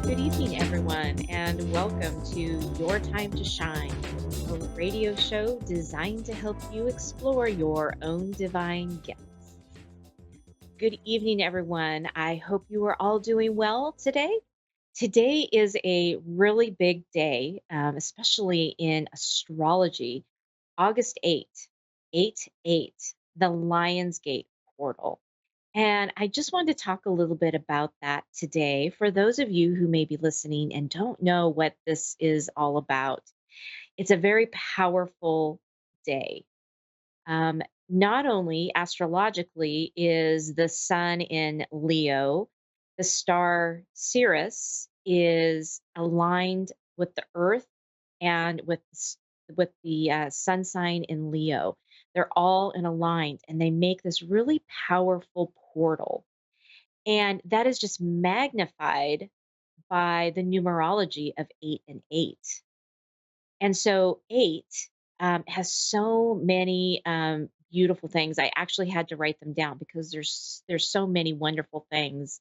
Good evening, everyone, and welcome to Your Time to Shine, a radio show designed to help you explore your own divine gifts. Good evening, everyone. I hope you are all doing well today. Today is a really big day, especially in astrology. August 8th, 8 8, the Lionsgate portal. And I just wanted to talk a little bit about that today for those of you who may be listening and don't know what this is all about. It's a very powerful day. Um, Not only astrologically is the sun in Leo, the star Sirius is aligned with the earth and with the sun sign in Leo. They're all in aligned and they make this really powerful portal. And that is just magnified by the numerology of 8 and 8. And so 8 has so many beautiful things. I actually had to write them down because there's so many wonderful things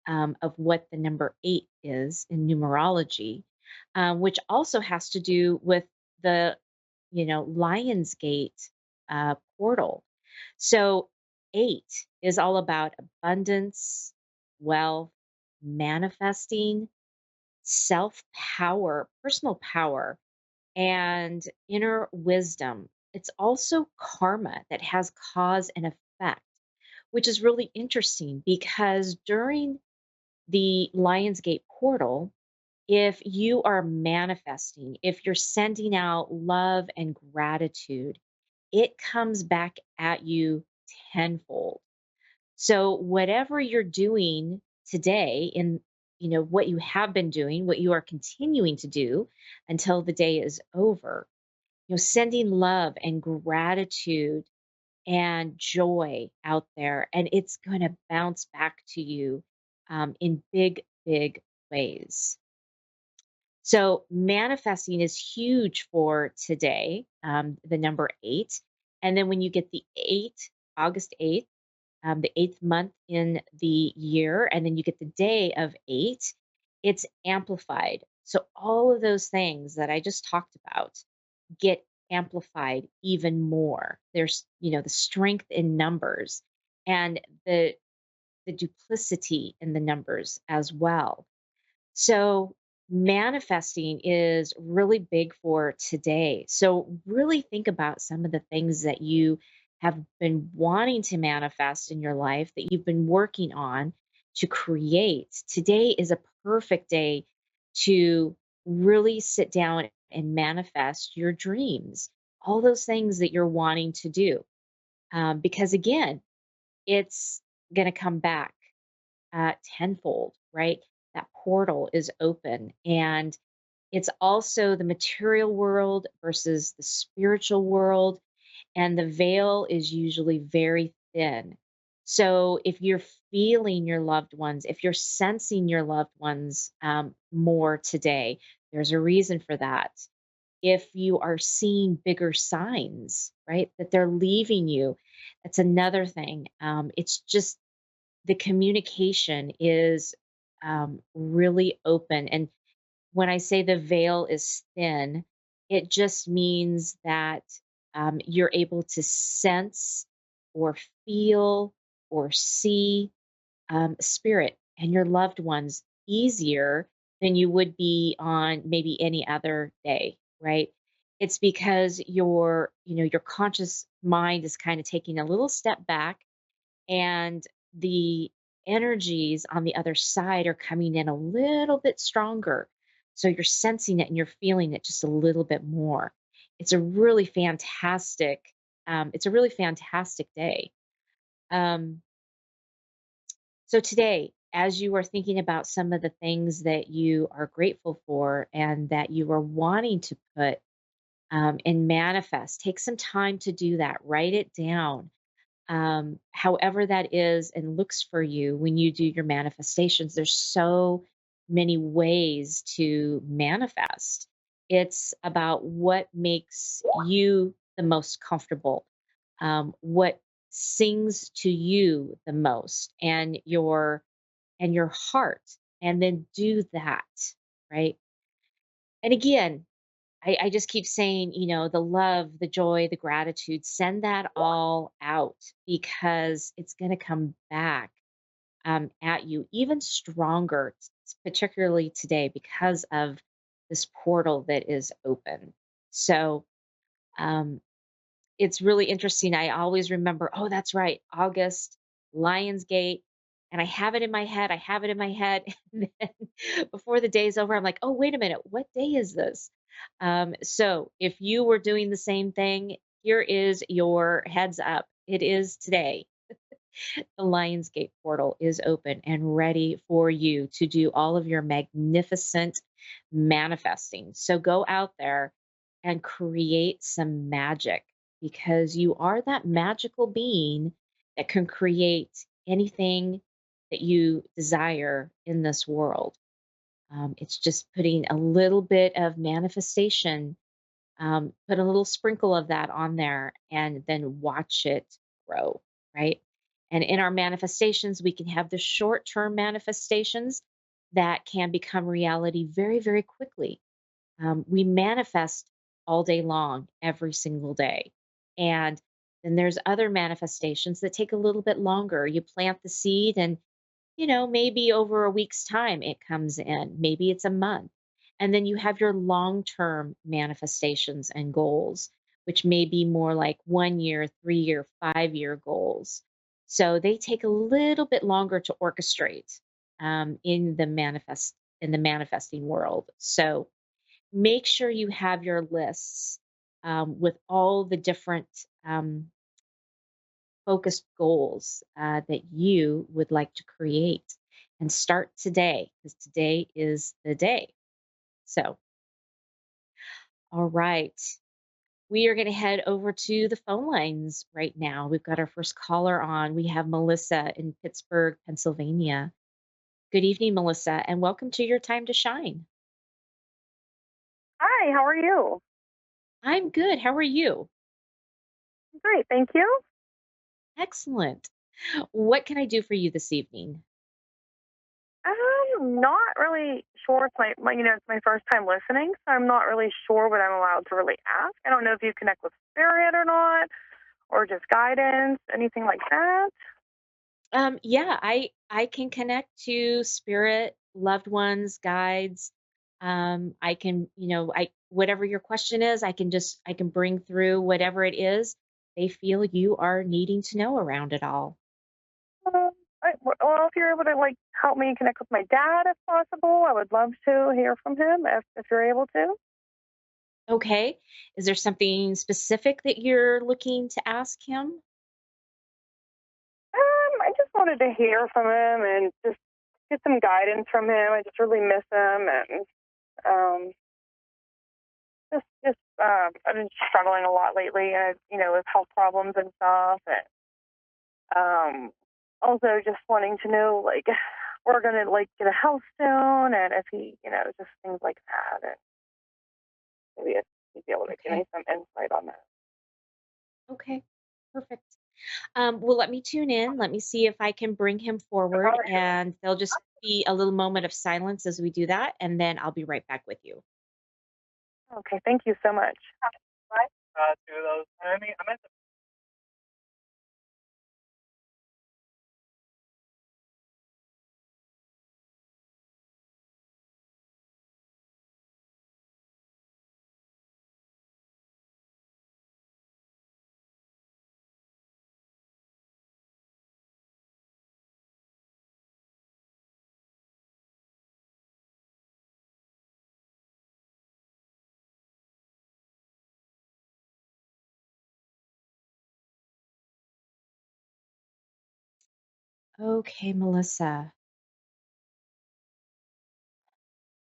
of what the number 8 is in numerology, which also has to do with the Lionsgate portal. So 8 is all about abundance, wealth, manifesting, self power, personal power, and inner wisdom. It's also karma that has cause and effect, which is really interesting because during the Lionsgate portal, if you are manifesting, if you're sending out love and gratitude, it comes back at you tenfold. So whatever you're doing today in what you have been doing, what you are continuing to do until the day is over, sending love and gratitude and joy out there, and it's going to bounce back to you in big, big ways. So, manifesting is huge for today, the number 8. And then when you get the 8, August 8th, the eighth month in the year, and then you get the day of 8, it's amplified. So, all of those things that I just talked about get amplified even more. There's, the strength in numbers and the duplicity in the numbers as well. So, manifesting is really big for today. So, really think about some of the things that you have been wanting to manifest in your life that you've been working on to create. Today is a perfect day to really sit down and manifest your dreams, all those things that you're wanting to do. Because again, it's going to come back tenfold, right? That portal is open. And it's also the material world versus the spiritual world. And the veil is usually very thin. So if you're feeling your loved ones, if you're sensing your loved ones more today, there's a reason for that. If you are seeing bigger signs, right, that they're leaving you, that's another thing. It's just the communication is really open. And when I say the veil is thin, it just means that you're able to sense or feel or see spirit and your loved ones easier than you would be on maybe any other day, right? It's because your conscious mind is kind of taking a little step back, and the energies on the other side are coming in a little bit stronger. So you're sensing it and you're feeling it just a little bit more. It's a really fantastic, it's a really fantastic day. Um, so today, as you are thinking about some of the things that you are grateful for and that you are wanting to put and manifest, take some time to do that. Write it down, however that is and looks for you when you do your manifestations. There's so many ways to manifest. It's about what makes you the most comfortable, what sings to you the most, and your heart. and then do that, right? And again, I just keep saying, the love, the joy, the gratitude, send that all out because it's going to come back at you even stronger, particularly today because of this portal that is open. So, um, it's really interesting. I always remember, oh, that's right, August, Lionsgate. And I have it in my head. I have it in my head. And then before the day's over, I'm like, oh, wait a minute. What day is this? So if you were doing the same thing, here is your heads up. It is today. The Lionsgate portal is open and ready for you to do all of your magnificent manifesting. So go out there and create some magic because you are that magical being that can create anything that you desire in this world. It's just putting a little bit of manifestation, put a little sprinkle of that on there, and then watch it grow, right? And in our manifestations, we can have the short term manifestations that can become reality very, very quickly. We manifest all day long, every single day. And then there's other manifestations that take a little bit longer. You plant the seed, and maybe over a week's time it comes in, maybe it's a month. And then you have your long term manifestations and goals, which may be more like 1 year, 3 year, 5 year goals. So they take a little bit longer to orchestrate in the manifesting world. So make sure you have your lists with all the different focused goals that you would like to create and start today because today is the day. So, all right. We are going to head over to the phone lines right now. We've got our first caller on. We have Melissa in Pittsburgh, Pennsylvania. Good evening, Melissa, and welcome to your time to shine. Hi, how are you? I'm good. How are you? Great, thank you. Excellent. What can I do for you this evening? I'm not really sure. It's it's my first time listening, so I'm not really sure what I'm allowed to really ask. I don't know if you connect with spirit or not, or just guidance, anything like that. Yeah, I can connect to spirit, loved ones, guides. I can, I whatever your question is, I can bring through whatever it is they feel you are needing to know around it all. Well, if you're able to help me connect with my dad, if possible, I would love to hear from him if you're able to. Okay. Is there something specific that you're looking to ask him? I just wanted to hear from him and just get some guidance from him. I just really miss him, and um, I've been struggling a lot lately, and with health problems and stuff, and also just wanting to know we're gonna get a house soon, and if he, just things like that, and maybe if he'd be able to give me Okay. some insight on that. Okay. Perfect. Well, let me tune in. Let me see if I can bring him forward, and there'll just be a little moment of silence as we do that, and then I'll be right back with you. Okay, thank you so much. Okay, Melissa.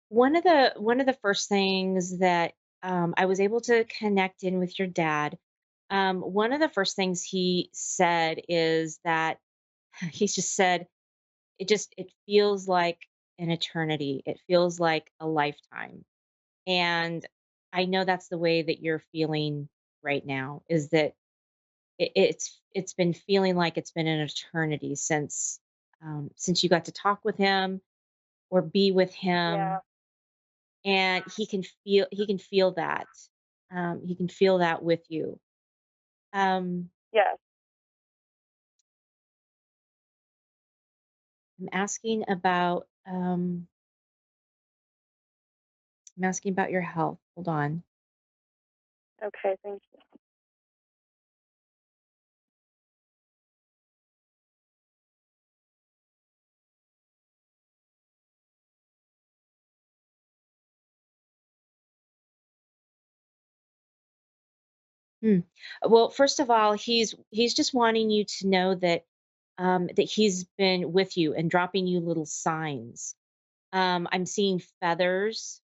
One of the first things that I was able to connect in with your dad. One of the first things he said is that he just said it feels like an eternity. It feels like a lifetime. And I know that's the way that you're feeling right now. Is that it's been feeling like it's been an eternity since you got to talk with him or be with Yeah. him, and he can feel that. He can feel that with you. Um, Yes. I'm asking about I'm asking about your health. Hold on. Okay. Thank you. Hmm. Well, first of all, he's just wanting you to know that that he's been with you and dropping you little signs. I'm seeing feathers,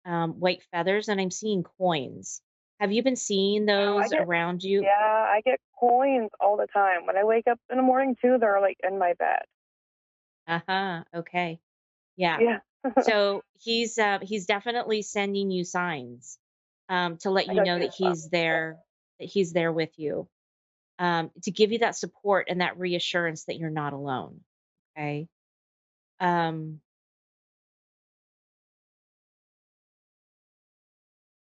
white feathers, and I'm seeing coins. Have you been seeing Wow. those around you? I get coins all the time. When I wake up in the morning too, they're like in my bed. Uh-huh. Okay. Yeah. Yeah. So he's definitely sending you signs to let I you got know goosebumps. that he's there with you, to give you that support and that reassurance that you're not alone. Okay. Um,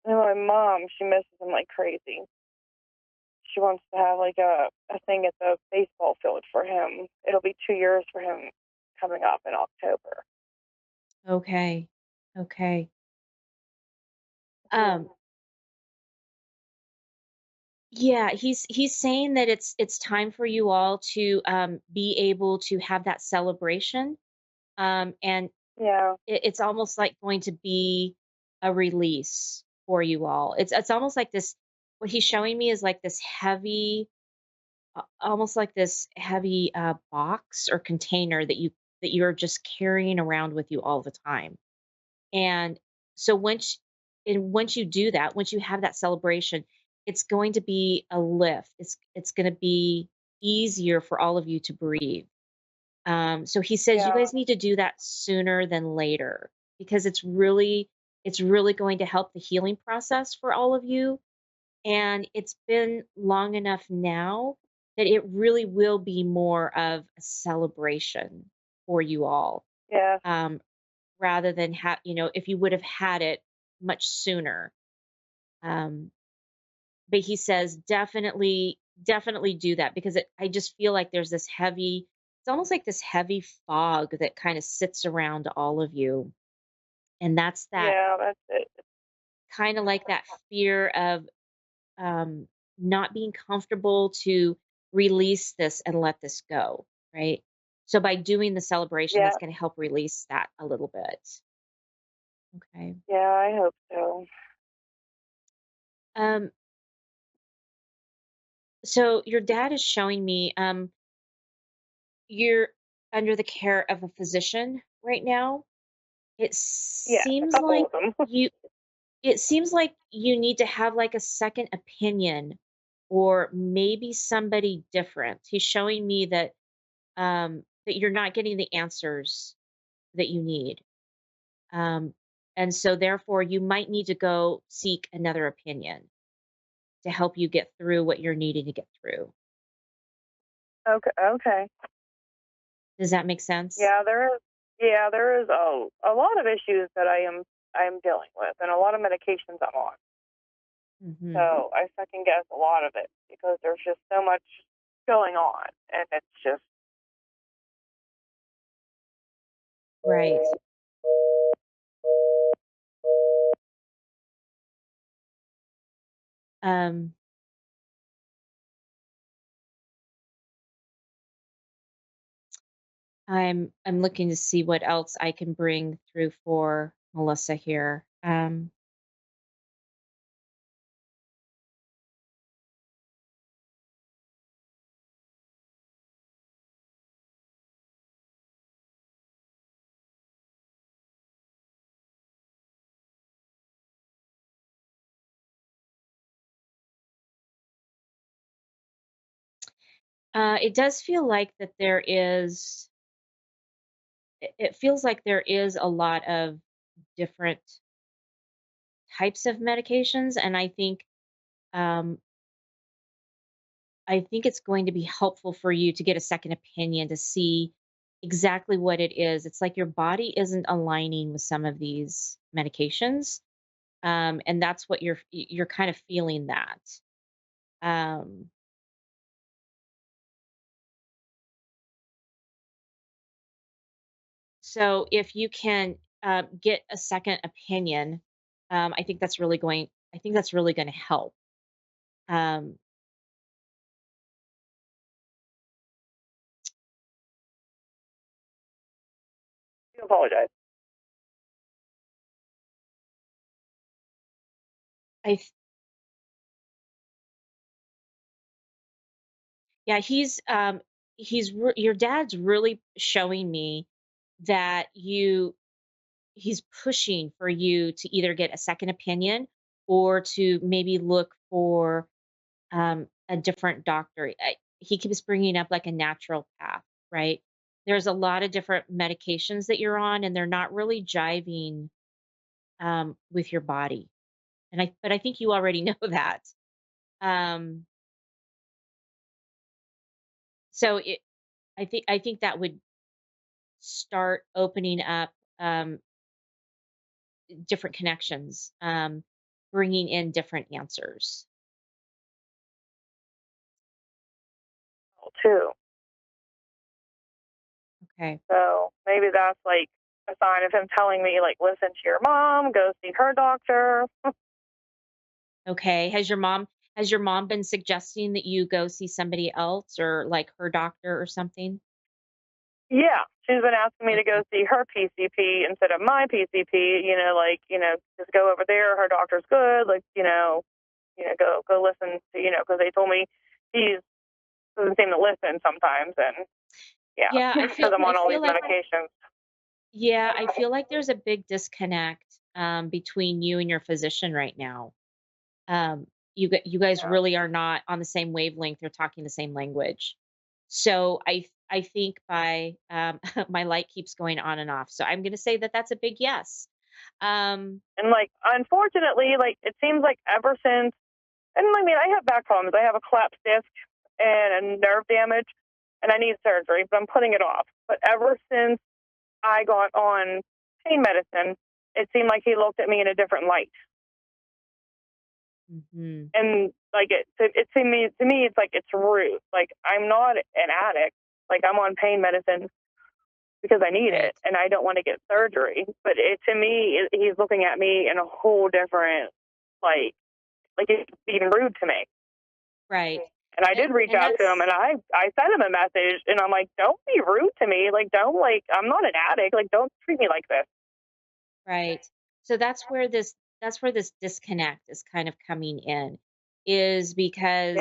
And my mom, she misses him like crazy. She wants to have like a thing at the baseball field for him. It'll be 2 years for him coming up in October. okay. Okay. Yeah. Um, yeah, he's saying that it's time for you all to be able to have that celebration. And Yeah. it's almost like going to be a release for you all. It's almost like this what he's showing me is like this heavy almost like this heavy box or container that you're just carrying around with you all the time. And so once you do that, once you have that celebration, it's going to be a lift. It's going to be easier for all of you to breathe. So he says you Yeah. guys need to do that sooner than later because it's really going to help the healing process for all of you. And it's been long enough now that it really will be more of a celebration for you all. Yeah. Um, rather than if you would have had it much sooner. Um, but he says definitely do that because I just feel like there's this heavy, it's almost like this heavy fog that kind of sits around all of you. And that's that Yeah. That's it. kind of like that fear of um, not being comfortable to release this and let this go, right? So by doing the celebration, Yeah. that's going to help release that a little bit. Okay. Yeah. I hope so. Um, so your dad is showing me you're under the care of a physician right now. It Yeah. A seems couple like of them. you it seems like you need to have like a second opinion or maybe somebody different. He's showing me that you're not getting the answers that you need. Um and so therefore you might need to go seek another opinion to help you get through what you're needing to get through. Okay. Okay. Does that make sense? Yeah. There is. Yeah. There is a lot of issues that I am dealing with, and a lot of medications I'm on. Mhm. So I second guess a lot of it because there's just so much going on, and it's just Right. Um I'm looking to see what else I can bring through for Melissa here. It does feel like that there is. It feels like there is a lot of different types of medications, and um, I think it's going to be helpful for you to get a second opinion to see. exactly what it is. It's like your body isn't aligning with some of these medications, and that's what you're kind of feeling that. Um, so if you can get a second opinion, I think that's really going. I think that's really going to help. Um, I apologize. I th- yeah, your dad's really showing me that he's pushing for you to either get a second opinion or to maybe look for a different doctor. He keeps bringing up like a natural path, right? There's a lot of different medications that you're on, and they're not really jiving with your body. But I think you already know that. Um, so I think that would start opening up different connections, bringing in different answers. Too. Okay. So maybe that's like a sign of him telling me, like, listen to your mom, go see her doctor. Okay. Has your mom been suggesting that you go see somebody else or like her doctor or something? Yeah, she's been asking me to go Okay. see her PCP instead of my PCP. Like, just go over there. Her doctor's good. Like, go listen to, because they told me he's doesn't seem to listen sometimes, and yeah, Yeah, because I'm I on all feel these like medications. I feel like there's a big disconnect between you and your physician right now. You guys Yeah, really are not on the same wavelength or talking the same language. So I think by my light keeps going on and off. So I'm going to say that that's a big yes. Um, and like unfortunately, like it seems like ever since, and I mean, I have back problems. I have a collapsed disc and a nerve damage, and I need surgery, but I'm putting it off. But ever since I got on pain medicine, it seemed like he looked at me in a different light. mhm, And like it to me, it's like it's rude. Like I'm not an addict. Like I'm on pain medicine because I need it right, and I don't want to get right, surgery. But to me, he's looking at me in a whole different like it's being rude to me. right. And I did reach And out to him and that's I sent him a message and I'm like, don't be rude to me. Like, don't like, I'm not an addict. Like, don't treat me like this. right. So that's where this disconnect is kind of coming in, is Yeah.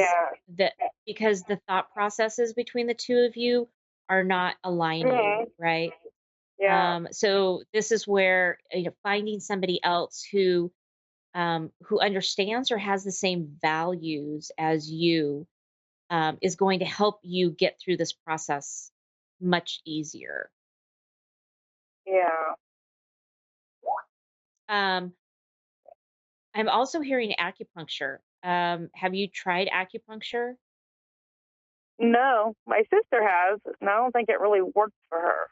because the thought processes between the two of you are not aligning, Hmm. right? Yeah. So this is where finding somebody else who understands or has the same values as you is going to help you get through this process much easier. Yeah. Um, I'm also hearing acupuncture. Have you tried acupuncture? No, my sister has, and I don't think it really worked for her.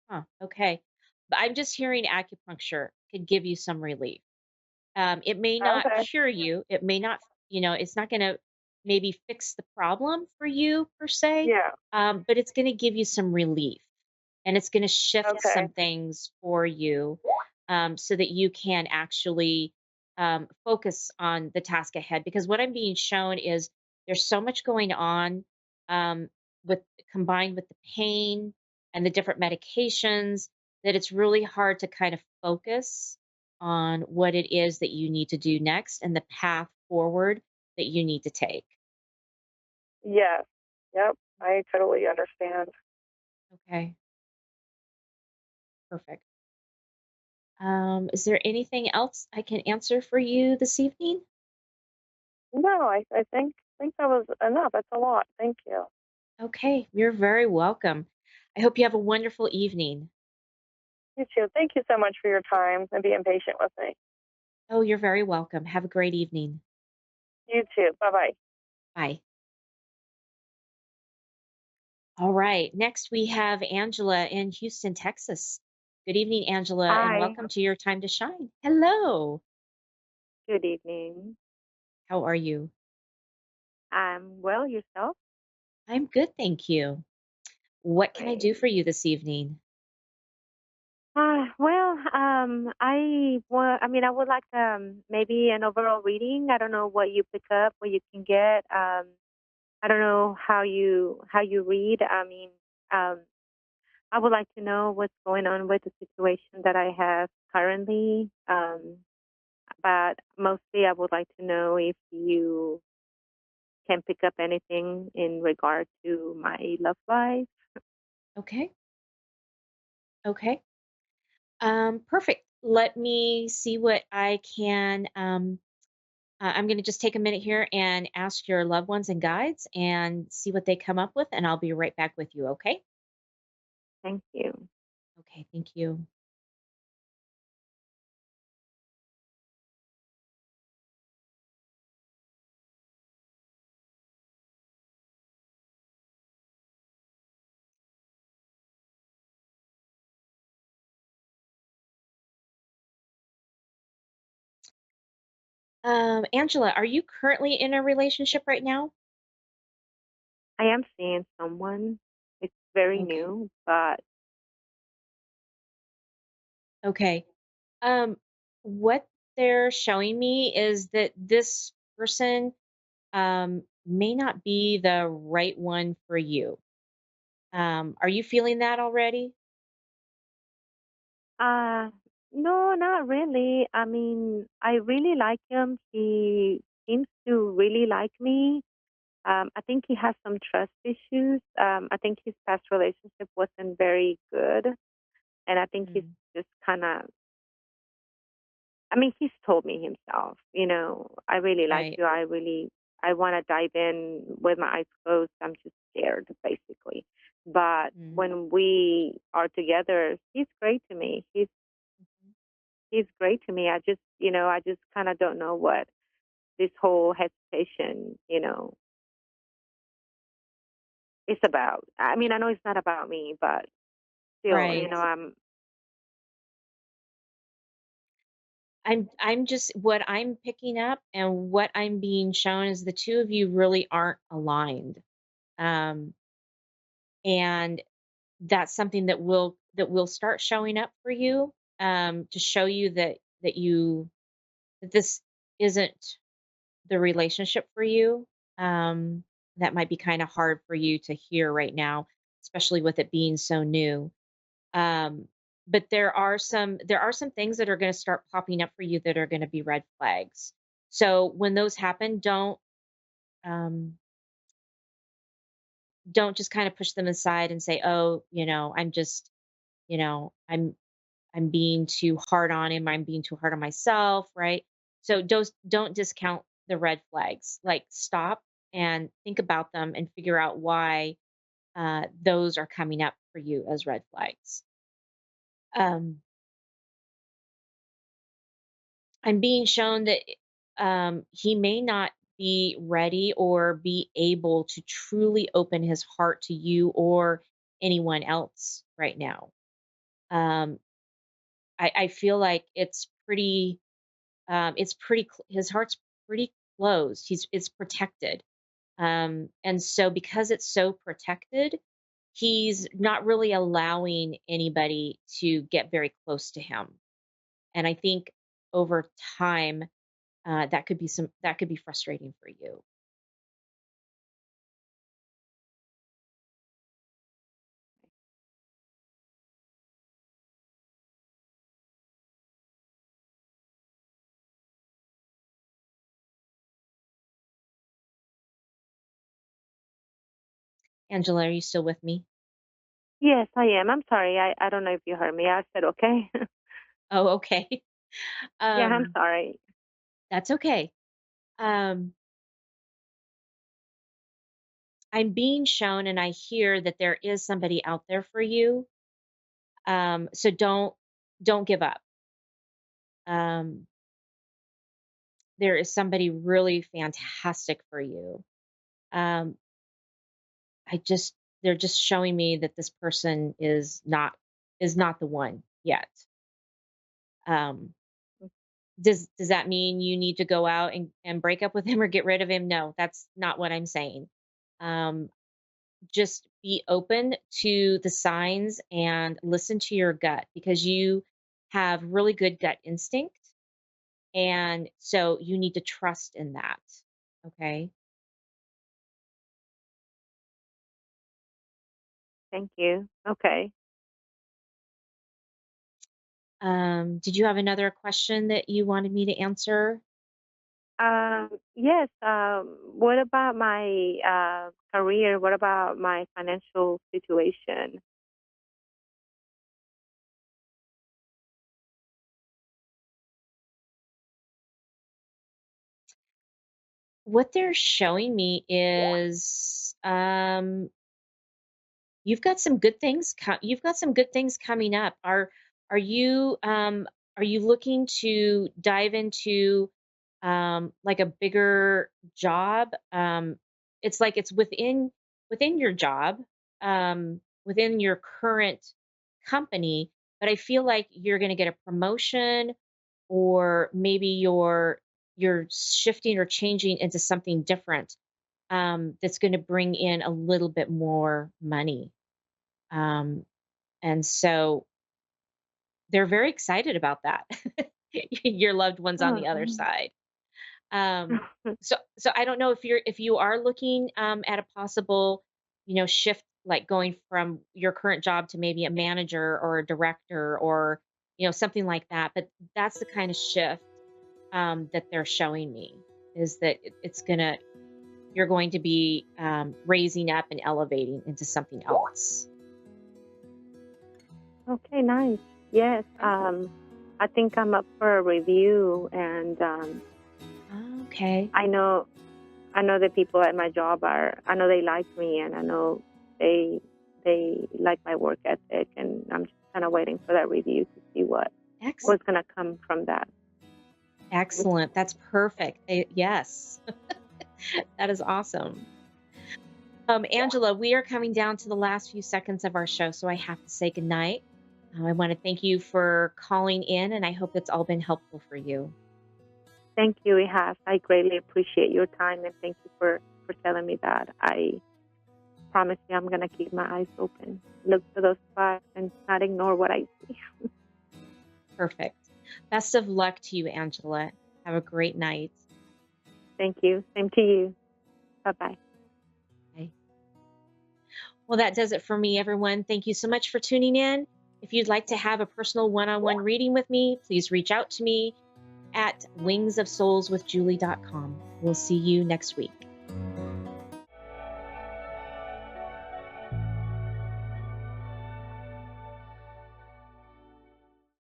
Huh, okay. But I'm just hearing acupuncture could give you some relief. It may not Okay. cure you. It may not, it's not going to maybe fix the problem for you per se, Yeah. but it's going to give you some relief and it's going to shift Okay. some things for you so that you can actually focus on the task ahead. Because what I'm being shown is there's so much going on um, with combined with the pain and the different medications that it's really hard to kind of focus on what it is that you need to do next and the path forward that you need to take. Yes. Yep. I totally understand. Okay, perfect. Is there anything else I can answer for you this evening? No, I think that was enough. That's a lot. Thank you. Okay, you're very welcome. I hope you have a wonderful evening. You too. Thank you so much for your time and being patient with me. Oh, you're very welcome. Have a great evening. You too. Bye bye. Bye. All right. Next, we have Angela in Houston, Texas. Good evening, Angela, and Hi, welcome to your time to shine. Hello. good evening. How are you? I'm well, yourself? I'm good, thank you. What can I do Great. for you this evening? I would like maybe an overall reading. I don't know what you pick up, what you can get. I don't know how you read. Um, I would like to know what's going on with the situation that I have currently. But mostly, I would like to know if you can pick up anything in regard to my love life. Okay. Okay. Perfect. Let me see what I can. I'm going to just take a minute here and ask your loved ones and guides and see what they come up with, and I'll be right back with you. Okay. Thank you. Okay. Thank you. Angela, are you currently in a relationship right now? I am seeing someone. It's very Okay. new, but Okay. Um, what they're showing me is that this person may not be the right one for you. Are you feeling that already? uh no, not really. I mean, I really like him. He seems to really like me. I think he has some trust issues. I think his past relationship wasn't very good, and I think he's Mm, just kind of I mean, he's told me himself, I really like right. you. I want to dive in with my eyes closed. I'm just scared, basically. But Mm, when we are together, he's great to me. mhm. He's great to me. I just kind of don't know what this whole hesitation, is about. I mean, I know it's not about me, but still, Right. I'm just what I'm picking up and what I'm being shown is the two of you really aren't aligned. Um, and that's something that will start showing up for you to show you that this isn't the relationship for you. Um, that might be kind of hard for you to hear right now, especially with it being so new. Um, but there are some things that are going to start popping up for you that are going to be red flags. So when those happen, um, don't just kind of push them aside and say, "Oh, I'm just, you know, I'm being too hard on him. I'm being too hard on myself," right? So don't discount the red flags. Like stop and think about them and figure out why those are coming up for you as red flags. Um, I'm being shown that he may not be ready or be able to truly open his heart to you or anyone else right now. Um, I feel like his heart's pretty closed. It's protected. And so because it's so protected, he's not really allowing anybody to get very close to him. And I think over time, that could be frustrating for you. Angela, are you still with me? Yes, I am. I'm sorry. I don't know if you heard me. I said okay. Oh, okay. Yeah, I'm um, sorry. that's okay. Um, I'm being shown and I hear that there is somebody out there for you. So don't give up. Um, there is somebody really fantastic for you. Um, they're just showing me that this person is not the one yet. Um, does that mean you need to go out and break up with him or get rid of him? No, that's not what I'm saying. Um, just be open to the signs and listen to your gut because you have really good gut instinct. And so you need to trust in that. Okay. Thank you. Okay. Did you have another question that you wanted me to answer? Yes. What about my career? What about my financial situation? What they're showing me is you've got some good things coming up. Are you are you looking to dive into like a bigger job? It's like it's within your job, within your current company, but I feel like you're going to get a promotion or maybe you're shifting or changing into something different that's going to bring in a little bit more money. Um, and so they're very excited about that. Your loved ones on Oh, the other side. Um, so I don't know if you are looking at a possible, shift like going from your current job to maybe a manager or a director or something like that. But that's the kind of shift that they're showing me is that you're going to be raising up and elevating into something else. okay, nice. Yes. I think I'm up for a review, and Okay. I know I know the people at my job are. I know they like me, and I know they like my work ethic, and I'm just kind of waiting for that review to see Ex- what's gonna come from that. Excellent. That's perfect. Yes, that is awesome. Angela, we are coming down to the last few seconds of our show, so I have to say goodnight. I want to thank you for calling in, and I hope it's all been helpful for you. Thank you, it has. I greatly appreciate your time, and thank you for telling me that. I promise you, I'm gonna keep my eyes open, look for those spots, and not ignore what I see. Perfect. Best of luck to you, Angela. Have a great night. Thank you. Same to you. Bye bye. Bye. Well, that does it for me, everyone. Thank you so much for tuning in. If you'd like to have a personal one on one reading with me, please reach out to me at wingsofsoulswithjulie.com. We'll see you next week.